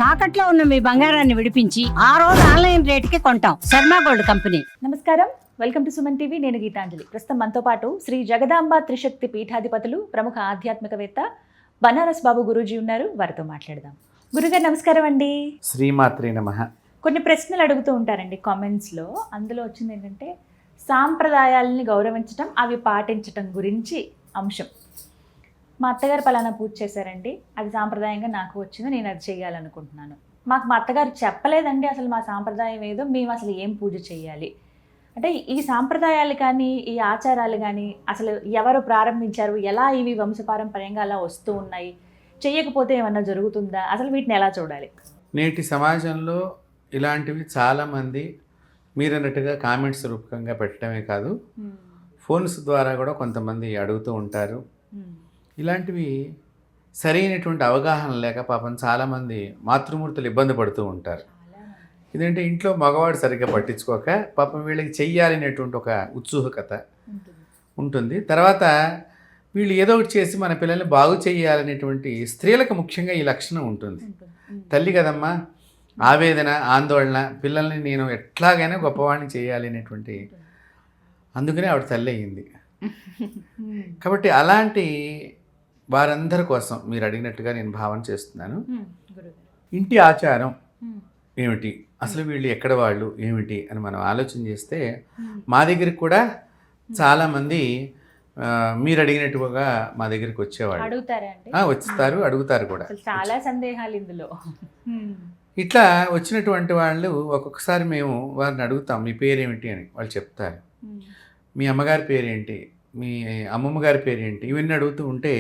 తాకట్లో ఉన్న మీ బంగారాన్ని విడిపించి ఆ రోజు ఆన్లైన్ రేటుకి కొంటాం. Sharma gold company. నమస్కారం, వెల్కమ్ టు సుమన్ టీవీ. నేను గీతాంజలి. ప్రస్తుతం మనతో పాటు శ్రీ జగదాంబ త్రిశక్తి పీఠాధిపతులు, ప్రముఖ ఆధ్యాత్మికవేత్త బనారస్ బాబు గురూజీ ఉన్నారు. వారితో మాట్లాడదాం. గురుగారు నమస్కారం అండి. శ్రీమాత్రే నమః. కొన్ని ప్రశ్నలు అడుగుతూ ఉంటారండి కామెంట్స్లో. అందులో వచ్చింది ఏంటంటే సాంప్రదాయాలని గౌరవించటం, అవి పాటించటం గురించి అంశం. మా అత్తగారు పలానా పూజ చేశారండి, అది సాంప్రదాయంగా నాకు వచ్చింది, నేను అది చేయాలనుకుంటున్నాను. మా అత్తగారు చెప్పలేదండి అసలు మా సాంప్రదాయం ఏదో, మేము అసలు ఏం పూజ చేయాలి అంటే ఈ సాంప్రదాయాలు కానీ ఈ ఆచారాలు కానీ అసలు ఎవరు ప్రారంభించారు, ఎలా ఇవి వంశపారంపర్యంగా అలా వస్తూ ఉన్నాయి, చేయకపోతే ఏమన్నా జరుగుతుందా, అసలు వీటిని ఎలా చూడాలి? నేటి సమాజంలో ఇలాంటివి చాలామంది మీరు అన్నట్టుగా కామెంట్స్ రూపకంగా పెట్టడమే కాదు, ఫోన్స్ ద్వారా కూడా కొంతమంది అడుగుతూ ఉంటారు. ఇలాంటివి సరైనటువంటి అవగాహన లేక పాపం చాలామంది మాతృమూర్తులు ఇబ్బంది పడుతూ ఉంటారు. ఇదంటే ఇంట్లో మగవాడు సరిగ్గా పట్టించుకోక పాపం వీళ్ళకి చెయ్యాలనేటువంటి ఒక ఉత్సుకత ఉంటుంది. తర్వాత వీళ్ళు ఏదో ఒకటి చేసి మన పిల్లల్ని బాగు చేయాలనేటువంటి స్త్రీలకు ముఖ్యంగా ఈ లక్షణం ఉంటుంది. తల్లి కదమ్మా, ఆవేదన, ఆందోళన, పిల్లల్ని నేను ఎట్లాగైనా గొప్పవాడిని చేయాలి అనేటువంటి, అందుకనే ఆవిడ తల్లి అయ్యింది. కాబట్టి అలాంటి వారందరి కోసం మీరు అడిగినట్టుగా నేను భావన చేస్తున్నాను. ఇంటి ఆచారం ఏమిటి, అసలు వీళ్ళు ఎక్కడ వాళ్ళు ఏమిటి అని మనం ఆలోచన చేస్తే మా దగ్గరికి కూడా చాలామంది మీరు అడిగినట్టుగా మా దగ్గరికి వచ్చేవాళ్ళు వస్తారు, అడుగుతారు కూడా. చాలా సందేహాలు ఇందులో. ఇట్లా వచ్చినటువంటి వాళ్ళు ఒక్కొక్కసారి మేము వారిని అడుగుతాం, మీ పేరేమిటి అని. వాళ్ళు చెప్తారు. మీ అమ్మగారి పేరేంటి, మీ అమ్మమ్మ గారి పేరేంటి, ఇవన్నీ అడుగుతూ ఉంటే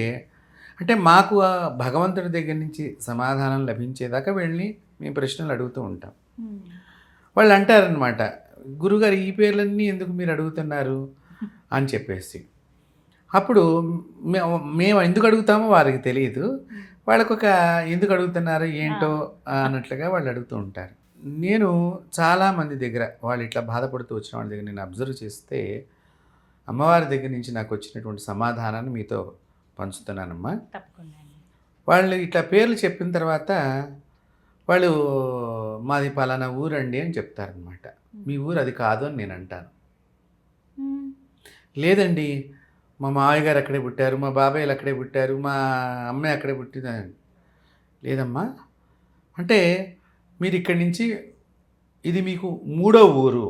అంటే మాకు భగవంతుడి దగ్గర నుంచి సమాధానం లభించేదాకా వెళ్ళి మేము ప్రశ్నలు అడుగుతూ ఉంటాం. వాళ్ళు అంటారనమాట, గురుగారు ఈ పేర్లన్నీ ఎందుకు మీరు అడుగుతున్నారు అని చెప్పేసి. అప్పుడు మేము ఎందుకు అడుగుతామో వారికి తెలియదు, వాళ్ళకొక ఎందుకు అడుగుతున్నారు ఏంటో అన్నట్లుగా వాళ్ళు అడుగుతూ ఉంటారు. నేను చాలామంది దగ్గర వాళ్ళు ఇట్లా బాధపడుతూ వచ్చిన వాళ్ళ దగ్గర నేను అబ్జర్వ్ చేస్తే అమ్మవారి దగ్గర నుంచి నాకు వచ్చినటువంటి సమాధానాన్ని మీతో పంచుతున్నానమ్మా. వాళ్ళు ఇట్లా పేర్లు చెప్పిన తర్వాత వాళ్ళు మాది పలానా ఊరండి అని చెప్తారనమాట. మీ ఊరు అది కాదు అని నేను అంటాను. లేదండి, మా మావయ్య గారు అక్కడే పుట్టారు, మా బాబాయ్లు అక్కడే పుట్టారు, మా అమ్మాయి అక్కడే పుట్టిందని. లేదమ్మా, అంటే మీరు ఇక్కడి నుంచి ఇది మీకు 3వ ఊరు,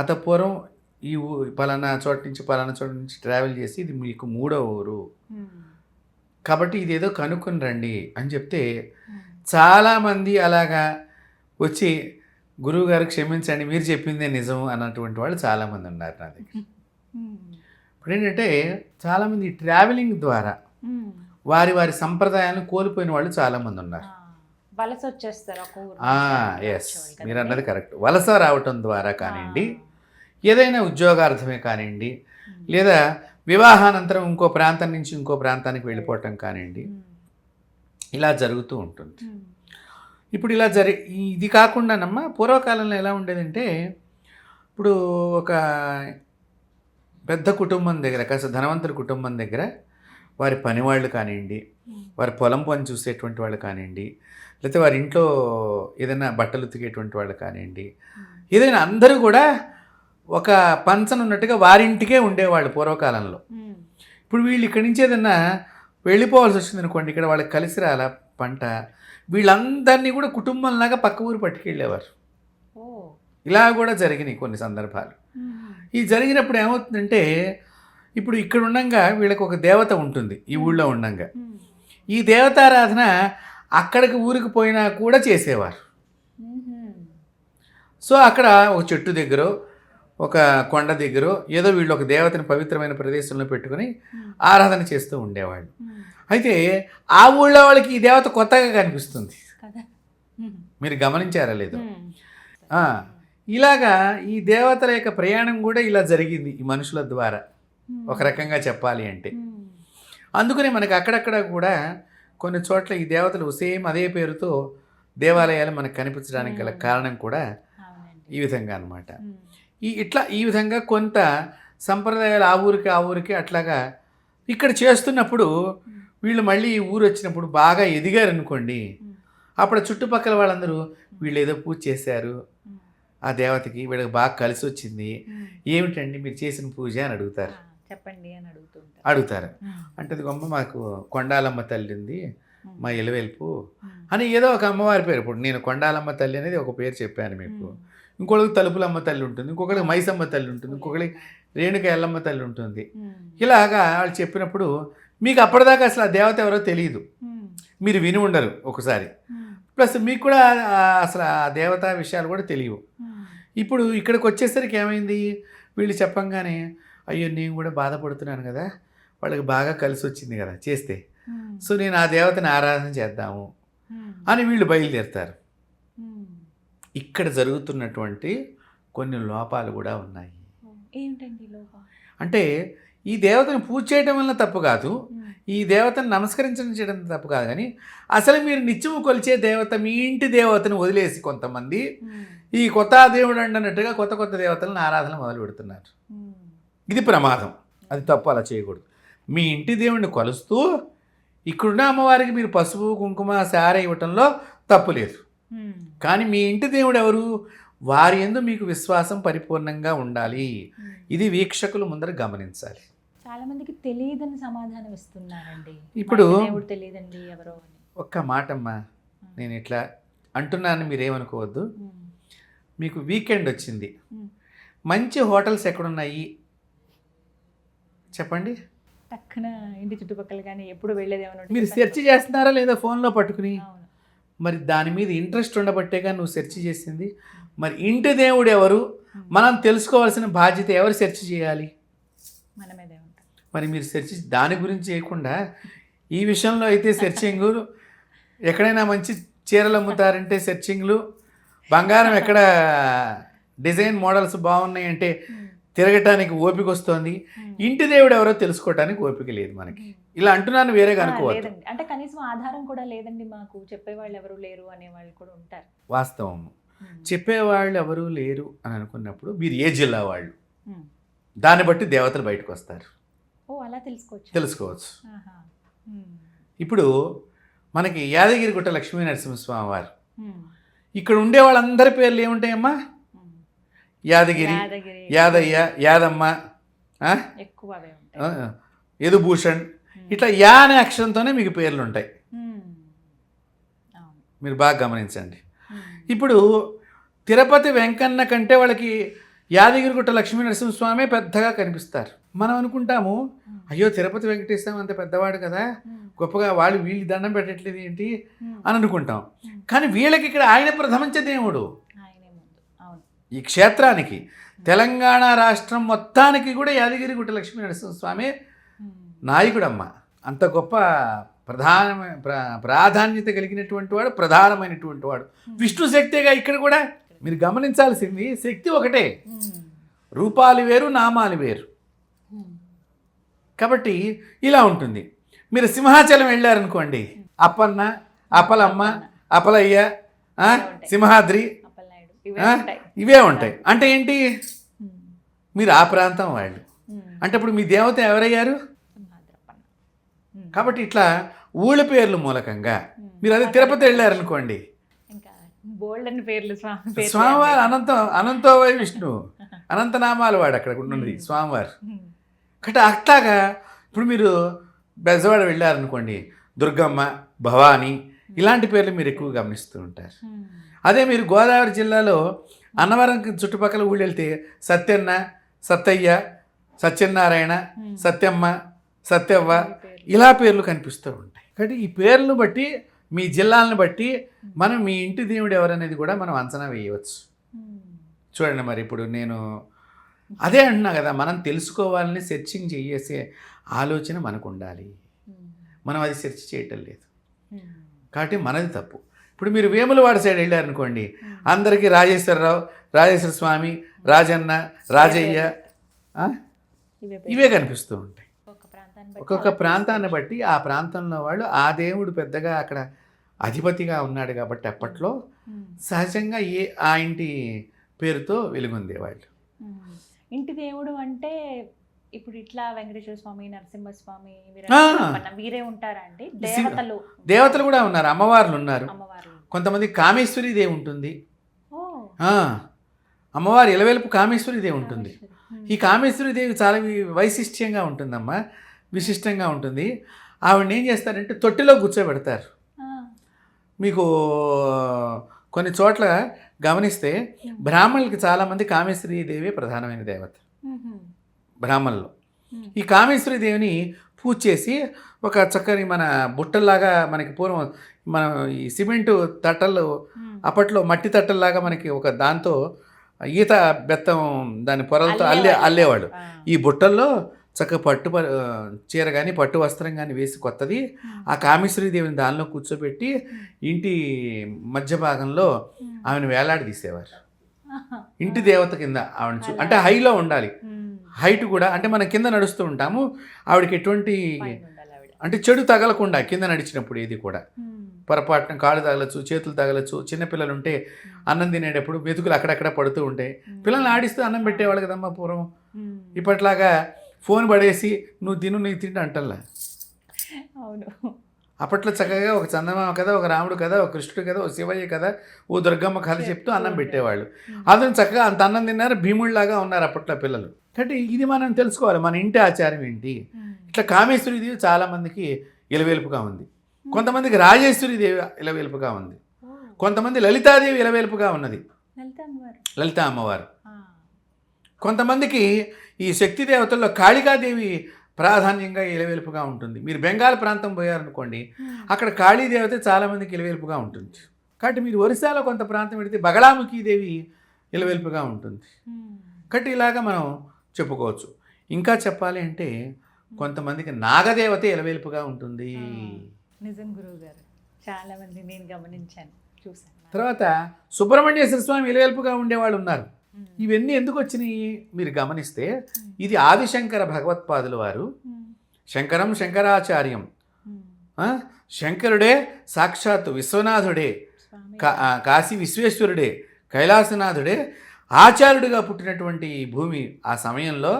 అతపూర్వం ఈ పలానా చోట నుంచి ట్రావెల్ చేసి ఇది మీకు 3వ ఊరు, కాబట్టి ఇదేదో కనుక్కొని రండి అని చెప్తే చాలామంది అలాగా వచ్చి గురువుగారు క్షమించండి మీరు చెప్పిందే నిజం అన్నటువంటి వాళ్ళు చాలామంది ఉన్నారు నా దగ్గర. ఇప్పుడు ఏంటంటే చాలామంది ట్రావెలింగ్ ద్వారా వారి వారి సంప్రదాయాలను కోల్పోయిన వాళ్ళు చాలామంది ఉన్నారు. వలస వచ్చేస్తారు. ఎస్, మీరు అన్నది కరెక్ట్. వలస రావటం ద్వారా కానివ్వండి, ఏదైనా ఉద్యోగార్థమే కానివ్వండి, లేదా వివాహానంతరం ఇంకో ప్రాంతం నుంచి ఇంకో ప్రాంతానికి వెళ్ళిపోవటం కానివ్వండి, ఇలా జరుగుతూ ఉంటుంది. ఇప్పుడు ఇలా ఇది కాకుండానమ్మా పూర్వకాలంలో ఎలా ఉండేదంటే, ఇప్పుడు ఒక పెద్ద కుటుంబం దగ్గర, కాస్త ధనవంతుల కుటుంబం దగ్గర వారి పనివాళ్ళు కానివ్వండి, వారి పొలం పని చూసేటువంటి వాళ్ళు కానివ్వండి, లేకపోతే వారి ఇంట్లో ఏదైనా బట్టలు ఉతికేటువంటి వాళ్ళు కానివ్వండి, ఏదైనా అందరూ కూడా ఒక పంచన ఉన్నట్టుగా వారింటికే ఉండేవాళ్ళు పూర్వకాలంలో. ఇప్పుడు వీళ్ళు ఇక్కడి నుంచి ఏదన్నా వెళ్ళిపోవాల్సి వచ్చింది అనుకోండి, ఇక్కడ వాళ్ళకి కలిసి రాల పంట, వీళ్ళందరినీ కూడా కుటుంబంలాగా పక్క ఊరు పట్టుకెళ్ళేవారు. ఇలా కూడా జరిగినాయి కొన్ని సందర్భాలు. ఈ జరిగినప్పుడు ఏమవుతుందంటే, ఇప్పుడు ఇక్కడ ఉండంగా వీళ్ళకి ఒక దేవత ఉంటుంది, ఈ ఊళ్ళో ఉండంగా ఈ దేవతారాధన అక్కడికి ఊరికి పోయినా కూడా చేసేవారు. సో అక్కడ ఒక చెట్టు దగ్గర, ఒక కొండ దగ్గర ఏదో వీళ్ళు ఒక దేవతని పవిత్రమైన ప్రదేశంలో పెట్టుకుని ఆరాధన చేస్తూ ఉండేవాళ్ళు. అయితే ఆ ఊళ్ళో వాళ్ళకి ఈ దేవత కొత్తగా కనిపిస్తుంది. మీరు గమనించారా లేదు? ఇలాగా ఈ దేవతల యొక్క ప్రయాణం కూడా ఇలా జరిగింది ఈ మనుషుల ద్వారా, ఒక రకంగా చెప్పాలి అంటే. అందుకనే మనకి అక్కడక్కడ కూడా కొన్ని చోట్ల ఈ దేవతలు సేమ్ అదే పేరుతో దేవాలయాలు మనకు కనిపించడానికి గల కారణం కూడా ఈ విధంగా అన్నమాట. ఈ విధంగా కొంత సంప్రదాయాలు ఆ ఊరికి అట్లాగా ఇక్కడ చేస్తున్నప్పుడు వీళ్ళు మళ్ళీ ఈ ఊరు వచ్చినప్పుడు బాగా ఎదిగారు అనుకోండి, అప్పుడు చుట్టుపక్కల వాళ్ళందరూ వీళ్ళు ఏదో పూజ చేశారు ఆ దేవతకి, వీళ్ళకి బాగా కలిసి వచ్చింది, ఏమిటండి మీరు చేసిన పూజ అని అడుగుతారు. చెప్పండి అని అడుగుతారు అంటే అది గొమ్మ మాకు కొండాలమ్మ తల్లి ఉంది, మా ఎలువెల్పు అని ఏదో ఒక అమ్మవారి పేరు. ఇప్పుడు నేను కొండాలమ్మ తల్లి అనేది ఒక పేరు చెప్పాను మీకు, ఇంకొకరికి తలుపులమ్మ తల్లి ఉంటుంది, ఇంకొకరికి మైసమ్మ తల్లి ఉంటుంది, ఇంకొకరికి రేణుక ఎల్లమ్మ తల్లి ఉంటుంది. ఇలాగా వాళ్ళు చెప్పినప్పుడు మీకు అప్పటిదాకా అసలు ఆ దేవత ఎవరో తెలియదు, మీరు విని ఉండరు ఒకసారి, ప్లస్ మీకు కూడా అసలు ఆ దేవత విషయాలు కూడా తెలియవు. ఇప్పుడు ఇక్కడికి వచ్చేసరికి ఏమైంది, వీళ్ళు చెప్పంగానే అయ్యో నేను కూడా బాధపడుతున్నాను కదా, వాళ్ళకి బాగా కలిసి వచ్చింది కదా చేస్తే, సో నేను ఆ దేవతని ఆరాధన చేద్దాము అని వీళ్ళు బయలుదేరుతారు. ఇక్కడ జరుగుతున్నటువంటి కొన్ని లోపాలు కూడా ఉన్నాయి. ఏంటండి లోపం? అంటే ఈ దేవతను పూజ చేయడం వల్ల తప్పు కాదు, ఈ దేవతను నమస్కరించడం చేయడం తప్పు కాదు, కానీ అసలు మీరు నిత్యము కొలిచే దేవత మీ ఇంటి దేవతను వదిలేసి కొంతమంది ఈ కొత్త దేవుడు అన్నట్టుగా కొత్త కొత్త దేవతలను ఆరాధన మొదలు పెడుతున్నారు. ఇది ప్రమాదం, అది తప్పు, అలా చేయకూడదు. మీ ఇంటి దేవుడిని కొలుస్తూ ఇక్కడున్న అమ్మవారికి మీరు పసుపు కుంకుమ సార ఇవ్వటంలో తప్పు లేదు, కానీ మీ ఇంటి దేవుడు ఎవరు, వారి యందు మీకు విశ్వాసం పరిపూర్ణంగా ఉండాలి. ఇది వీక్షకులు ముందర గమనించాలి. చాలా మందికి తెలియదని సమాధానం ఇస్తున్నారండి. ఇప్పుడు దేవుడు తెలియదండి ఎవరో అని. ఒక్క మాటమ్మా, నేను ఇట్లా అంటున్నాను మీరేమనుకోవద్దు. మీకు వీకెండ్ వచ్చింది, మంచి హోటల్స్ ఎక్కడున్నాయి చెప్పండి. టక్కున ఇంటి చుట్టుపక్కల కానీ ఎప్పుడు వెళ్ళేదేమన్నా మీరు సెర్చ్ చేస్తున్నారా లేదా ఫోన్లో పట్టుకుని? మరి దాని మీద ఇంట్రెస్ట్ ఉండబట్టేగా నువ్వు సెర్చ్ చేసింది. మరి ఇంటి దేవుడు ఎవరు మనం తెలుసుకోవాల్సిన బాధ్యత ఎవరు సెర్చ్ చేయాలి? మనమేదే ఉంటాం. మరి మీరు సెర్చ్ దాని గురించి చేయకుండా ఈ విషయంలో అయితే సెర్చింగ్, ఎక్కడైనా మంచి చీరలు అమ్ముతారంటే సెర్చింగ్లు, బంగారం ఎక్కడ డిజైన్ మోడల్స్ బాగున్నాయి అంటే తిరగటానికి ఓపిక వస్తుంది, ఇంటి దేవుడు ఎవరో తెలుసుకోవటానికి ఓపిక లేదు మనకి. ఇలా అంటున్నాను, వేరేగా అనుకోవద్దు. అంటే కనీసం ఆధారం కూడా లేదండి మాకు, చెప్పేవాళ్ళు ఎవరు లేరు అనేవాళ్ళు కూడా ఉంటారు. వాస్తవం, చెప్పేవాళ్ళు ఎవరు లేరు అని అనుకున్నప్పుడు మీరు ఏ జిల్లా వాళ్ళు, దాన్ని బట్టి దేవతలు బయటకు వస్తారు. ఓ అలా తెలుసుకోవచ్చు. ఇప్పుడు మనకి యాదగిరిగుట్ట లక్ష్మీ నరసింహస్వామి వారు, ఇక్కడ ఉండే వాళ్ళందరి పేర్లు ఏముంటాయమ్మా? యాదగిరి, యాదయ్య, యాదమ్మ, యదుభూషణ్, ఇట్లా యా అనే అక్షరంతోనే మీకు పేర్లు ఉంటాయి. మీరు బాగా గమనించండి. ఇప్పుడు తిరుపతి వెంకన్న కంటే వాళ్ళకి యాదగిరిగుట్ట లక్ష్మీ నరసింహస్వామి పెద్దగా కనిపిస్తారు. మనం అనుకుంటాము అయ్యో తిరుపతి వెంకటేశ్వరం అంత పెద్దవాడు కదా, గొప్పగా వాళ్ళు వీళ్ళు దండం పెట్టట్లేదు ఏంటి అని అనుకుంటాం. కానీ వీళ్ళకి ఇక్కడ ఆయన ప్రథమంచ దేవుడు. ఈ క్షేత్రానికి, తెలంగాణ రాష్ట్రం మొత్తానికి కూడా యాదగిరిగుట్ట లక్ష్మీ నరసింహస్వామి నాయకుడమ్మ. అంత గొప్ప ప్రాధాన్యత కలిగినటువంటి వాడు, ప్రధానమైనటువంటి వాడు. విష్ణు శక్తిగా ఇక్కడ కూడా మీరు గమనించాల్సింది, శక్తి ఒకటే, రూపాలు వేరు, నామాలు వేరు. కాబట్టి ఇలా ఉంటుంది. మీరు సింహాచలం వెళ్ళారనుకోండి, అప్పన్న, అప్పలమ్మ, అప్పలయ్య, సింహాద్రి, ఇవే ఉంటాయి. అంటే ఏంటి, మీరు ఆ ప్రాంతం వాళ్ళు. అంటే ఇప్పుడు మీ దేవత ఎవరయ్యారు? కాబట్టి ఇట్లా ఊళ్ళ పేర్లు మూలకంగా మీరు అదే తిరుపతి వెళ్ళారనుకోండి, స్వామివారు అనంతోవై విష్ణు, అనంతనామాలు వాడు అక్కడ ఉన్నది స్వామివారు. కాబట్టి అట్లాగా ఇప్పుడు మీరు బెజవాడ వెళ్ళారనుకోండి, దుర్గమ్మ, భవానీ, ఇలాంటి పేర్లు మీరు ఎక్కువ గమనిస్తూ ఉంటారు. అదే మీరు గోదావరి జిల్లాలో అన్నవరం చుట్టుపక్కల ఊళ్ళు వెళ్తే సత్యన్న, సత్తయ్య, సత్యనారాయణ, సత్యమ్మ, సత్యవ్వ, ఇలా పేర్లు కనిపిస్తూ ఉంటాయి. కాబట్టి ఈ పేర్లను బట్టి, మీ జిల్లాలను బట్టి మనం మీ ఇంటి దేవుడు ఎవరనేది కూడా మనం అంచనా వేయవచ్చు. చూడండి, మరి ఇప్పుడు నేను అదే అంటున్నా కదా, మనం తెలుసుకోవాలని సెర్చింగ్ చేసే ఆలోచన మనకు ఉండాలి. మనం అది సెర్చ్ చేయటం లేదు, కాబట్టి మనది తప్పు. ఇప్పుడు మీరు వేములవాడ సైడ్ వెళ్ళారనుకోండి, అందరికీ రాజేశ్వరరావు, రాజేశ్వర స్వామి, రాజన్న, రాజయ్య, ఇవే కనిపిస్తూ ఉంటాయి. ఒక్కొక్క ప్రాంతాన్ని బట్టి ఆ ప్రాంతంలో వాళ్ళు ఆ దేవుడు పెద్దగా అక్కడ అధిపతిగా ఉన్నాడు కాబట్టి అప్పట్లో సహజంగా ఆ ఇంటి పేరుతో వెలుగొందేవాళ్ళు. ఇంటి దేవుడు అంటే ఇప్పుడు ఇట్లా వెంకటేశ్వర స్వామి, నరసింహస్వామి, వీరే ఉంటారా అండి? దేవతలు కూడా ఉన్నారు, అమ్మవార్లు ఉన్నారు. కొంతమంది కామేశ్వరి దేవి ఉంటుంది. ఓ అమ్మవారి ఇలవేలుపు కామేశ్వరి దేవి ఉంటుంది. కామేశ్వరి. ఈ కామేశ్వరి దేవి చాలా వైశిష్ట్యంగా ఉంటుందమ్మా, విశిష్టంగా ఉంటుంది. ఆవిడని ఏం చేస్తారంటే తొట్టిలో కూర్చోబెడతారు. ఆ. మీకు కొన్ని చోట్ల గమనిస్తే బ్రాహ్మణులకి చాలామంది కామేశ్వరి దేవి ప్రధానమైన దేవత. మ్మ్. బ్రాహ్మణులు మ్మ్. ఈ కామేశ్వరి దేవిని పూజ చేసి ఒక చక్కని మన బుట్టల్లాగా, మనకి పూర్వం మనం ఈ సిమెంటు తట్టలు మ్మ్. అప్పట్లో మట్టి తట్టల్లాగా మనకి ఒక దాంతో ఈత బెత్తం దాని పొరలతో అల్లేవాళ్ళు. అల్లేవాడు. ఆ. ఈ బుట్టల్లో చక్కగా చీర కానీ పట్టు వస్త్రం కానీ వేసి కొత్తది ఆ కామేశ్వరి దేవిని దానిలో కూర్చోబెట్టి ఇంటి మధ్య భాగంలో ఆమెను వేలాడి తీసేవారు. ఆహా. ఇంటి దేవత కింద ఆవిడ అంటే హైలో ఉండాలి. మ్మ్. హైట్ కూడా అంటే మనం కింద నడుస్తూ ఉంటాము, ఆవిడకి ఎటువంటి పైన ఉండాలి ఆవిడ. అంటే చెడు తగలకుండా కింద నడిచినప్పుడు ఏది కూడా మ్మ్. పొరపాటున కాళ్ళు తగలచ్చు, చేతులు తగలచ్చు. చిన్నపిల్లలు ఉంటే అన్నం తినేటప్పుడు మెతుకులు అక్కడక్కడ పడుతూ ఉంటాయి. పిల్లల్ని ఆడిస్తూ అన్నం పెట్టేవాళ్ళు కదమ్మా పూర్వం. మ్మ్. ఇప్పట్లాగా ఫోన్ పడేసి నువ్వు తిను నీకు తింటే అంటల్లా. అవును. అప్పట్లో చక్కగా ఒక చందమామ కథ, ఒక రాముడు కథ, ఒక కృష్ణుడు కథ, ఒక శివయ్య కథ, ఓ దుర్గమ్మ కథ చెప్తూ అన్నం పెట్టేవాళ్ళు. అతను చక్కగా అంత అన్నం తిన్నారు, భీముడిలాగా ఉన్నారు అప్పట్లో పిల్లలు. కాబట్టి ఇది మనం తెలుసుకోవాలి, మన ఇంటి ఆచారం ఏంటి. మ్మ్. ఇట్లా కామేశ్వరి దేవి చాలామందికి ఇలవేల్పుగా ఉంది. కొంతమందికి రాజేశ్వరి దేవి ఇలవేల్పుగా ఉంది. ఓ. కొంతమంది లలితాదేవి ఇలవేల్పుగా ఉన్నది, లలిత అమ్మవారు. లలిత అమ్మవారు. ఆ. కొంతమందికి ఈ శక్తి దేవతల్లో కాళికాదేవి ప్రాధాన్యంగా ఇలవేల్పుగా ఉంటుంది. మీరు బెంగాల్ ప్రాంతం పోయారనుకోండి, అక్కడ కాళీదేవత చాలామందికి ఇలవేల్పుగా ఉంటుంది. కాబట్టి మీరు ఒరిస్సాలో కొంత ప్రాంతం పెడితే బగళాముఖి దేవి ఇలవేల్పుగా ఉంటుంది. మ్మ్. కాబట్టి ఇలాగా మనం చెప్పుకోవచ్చు. ఇంకా చెప్పాలి అంటే కొంతమందికి నాగదేవత ఇలవేల్పుగా ఉంటుంది. నిజం గురువు గారు, చాలా మంది నేను గమనించాను, చూసాను. తర్వాత సుబ్రహ్మణ్యేశ్వర స్వామి ఇలవేల్పుగా ఉండేవాళ్ళు ఉన్నారు. మ్మ్. ఇవన్నీ ఎందుకు వచ్చినాయి మీరు గమనిస్తే, ఇది ఆదిశంకర భగవత్పాదుల వారు, మ్మ్. శంకరం శంకరాచార్యం, మ్మ్. శంకరుడే సాక్షాత్తు విశ్వనాథుడే, స్వామి. కాశీ విశ్వేశ్వరుడే, కైలాసనాథుడే ఆచార్యుడిగా పుట్టినటువంటి ఈ భూమి. ఆ సమయంలో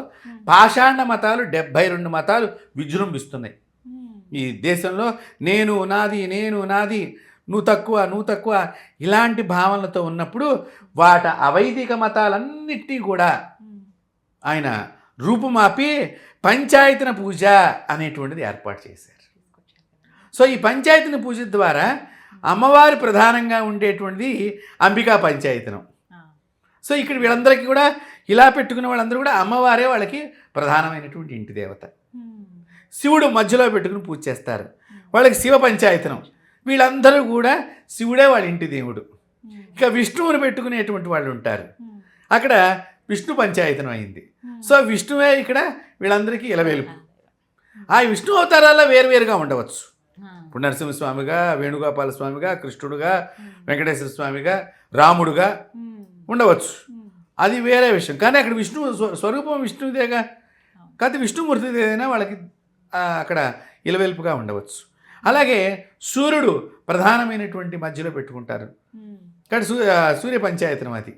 పాషాండ మతాలు 72 మతాలు విజృంభిస్తున్నాయి మ్మ్. ఈ దేశంలో. నేను నాది, నేను నాది, నువ్వు తక్కువ, నువ్వు తక్కువ, ఇలాంటి భావనలతో ఉన్నప్పుడు అవైదిక మతాలన్నిటినీ కూడా మ్మ్. ఆయన రూపుమాపి పంచాయతన పూజ అనేటువంటిది ఏర్పాటు చేశారు. తీసుకొచ్చారు కదా. సో ఈ పంచాయతన పూజ ద్వారా అమ్మవారి ప్రధానంగా ఉండేటువంటిది అంబికా పంచాయతనం. ఆ. సో ఇక్కడ వీళ్ళందరికీ కూడా ఇలా పెట్టుకున్న వాళ్ళందరూ కూడా అమ్మవారే వాళ్ళకి ప్రధానమైనటువంటి ఇంటి దేవత. మ్మ్. శివుడు మధ్యలో పెట్టుకుని పూజ చేస్తారు, వాళ్ళకి శివ పంచాయతనం. వీళ్ళందరూ కూడా శివుడే వాళ్ళ ఇంటి దేవుడు. మ్మ్. ఇక విష్ణువుని పెట్టుకునేటువంటి వాళ్ళు ఉంటారు, మ్మ్. అక్కడ విష్ణు పంచాయతనం అయింది. మ్మ్. సో విష్ణువే ఇక్కడ వీళ్ళందరికీ ఇలవేలుపు. ఆ విష్ణు అవతారాల్లో వేరువేరుగా ఉండవచ్చు. ఆ. ఇప్పుడు నరసింహస్వామిగా, వేణుగోపాల స్వామిగా, కృష్ణుడుగా, వెంకటేశ్వర స్వామిగా, రాముడుగా మ్మ్. ఉండవచ్చు. మ్మ్. అది వేరే విషయం. కానీ అక్కడ విష్ణు స్వరూపం విష్ణుదేగా, కాకపోతే విష్ణుమూర్తిదేదైనా వాళ్ళకి అక్కడ ఇలవేల్పుగా ఉండవచ్చు. అలాగే సూర్యుడు ప్రధానమైనటువంటి మధ్యలో పెట్టుకుంటారు, మ్మ్. కాబట్టి సూర్య పంచాయతనం అది.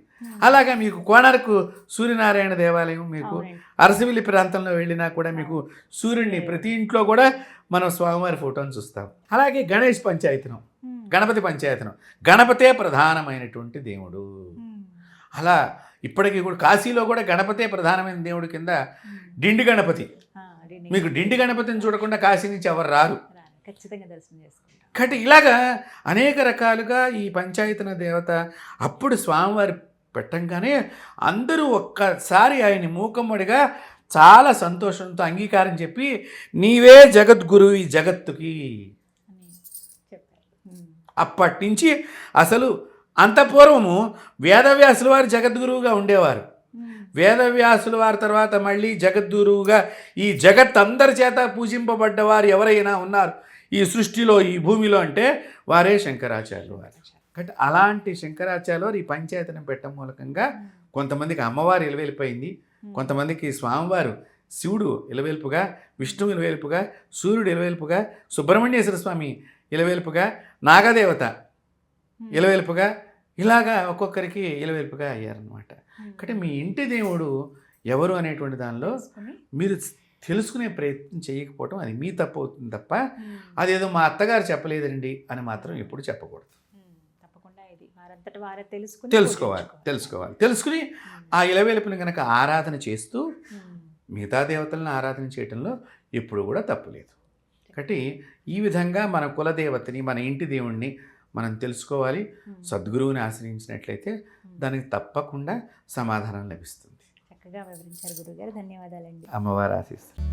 అలాగా మీకు కోణార్కు సూర్యనారాయణ దేవాలయం, మీకు అవునండి. అరసవిల్లి ప్రాంతంలో వెళ్ళినా కూడా మీకు సూర్యుడిని ప్రతి ఇంట్లో కూడా మనం స్వామివారి ఫోటోని చూస్తాం. అలాగే గణేష్ పంచాయతనం, మ్మ్. గణపతి పంచాయతనం, గణపతే ప్రధానమైనటువంటి దేవుడు. మ్మ్. అలా ఇప్పటికీ కూడా కాశీలో కూడా గణపతే ప్రధానమైన దేవుడి కింద డిండి గణపతి. ఆ, అది మీకు డిండి గణపతిని చూడకుండా కాశీ నుంచి ఎవరు రారు. ఖచ్చితంగా దర్శనం చేసుకుంటాం. కాబట్టి ఇలాగా అనేక రకాలుగా ఈ పంచాయతన దేవత అప్పుడు స్వామివారి పెట్టంగానే అందరూ ఒక్కసారి ఆయన మూకమ్మడిగా చాలా సంతోషంతో అంగీకారం చెప్పి, నీవే జగద్గురు ఈ జగత్తుకి అని చెప్పారు. మ్మ్. అప్పటి నుంచి అసలు అంత పూర్వము వేదవ్యాసుల వారు జగద్గురువుగా ఉండేవారు. మ్మ్. వేదవ్యాసుల వారి తర్వాత మళ్ళీ జగద్గురువుగా ఈ జగత్ అందరి చేత పూజింపబడ్డవారు ఎవరైనా ఉన్నారు ఈ సృష్టిలో, ఈ భూమిలో అంటే వారే శంకరాచార్యులు వారు. కాబట్టి అలాంటి శంకరాచార్యులు వారు ఈ పంచాయతనం పెట్టడం మూలకంగా కొంతమందికి అమ్మవారు ఇలవేలిపోయింది, కొంతమందికి స్వామివారు శివుడు ఇలవేల్పుగా, విష్ణువు ఇలవేల్పుగా, సూర్యుడు ఇలవేల్పుగా, సుబ్రహ్మణ్యేశ్వర స్వామి ఇలవేల్పుగా, నాగదేవత ఇలవేల్పుగా, ఇలాగా ఒక్కొక్కరికి ఇలవేల్పుగా అయ్యారనమాట. కాబట్టి మీ ఇంటి దేవుడు ఎవరు అనేటువంటి దానిలో మీరు తెలుసుకునే ప్రయత్నం చేయకపోవటం అది మీ తప్పు అవుతుంది తప్ప, అదేదో మా అత్తగారు చెప్పలేదండి అని మాత్రం ఎప్పుడు చెప్పకూడదు. వారంతట వారే తెలుసుకోవాలి తెలుసుకుని ఆ ఇలవేలుపుని కనుక ఆరాధన చేస్తూ మిగతా దేవతలను ఆరాధన చేయటంలో ఎప్పుడు కూడా తప్పులేదు. కాబట్టి ఈ విధంగా మన కులదేవతని, మన ఇంటి దేవుణ్ణి మనం తెలుసుకోవాలి. సద్గురువుని ఆశ్రయించినట్లయితే దానికి తప్పకుండా సమాధానం లభిస్తుంది. చక్కగా వివరించారు గురుగారు, ధన్యవాదాలండి. అమ్మవారు ఆశీస్సులు.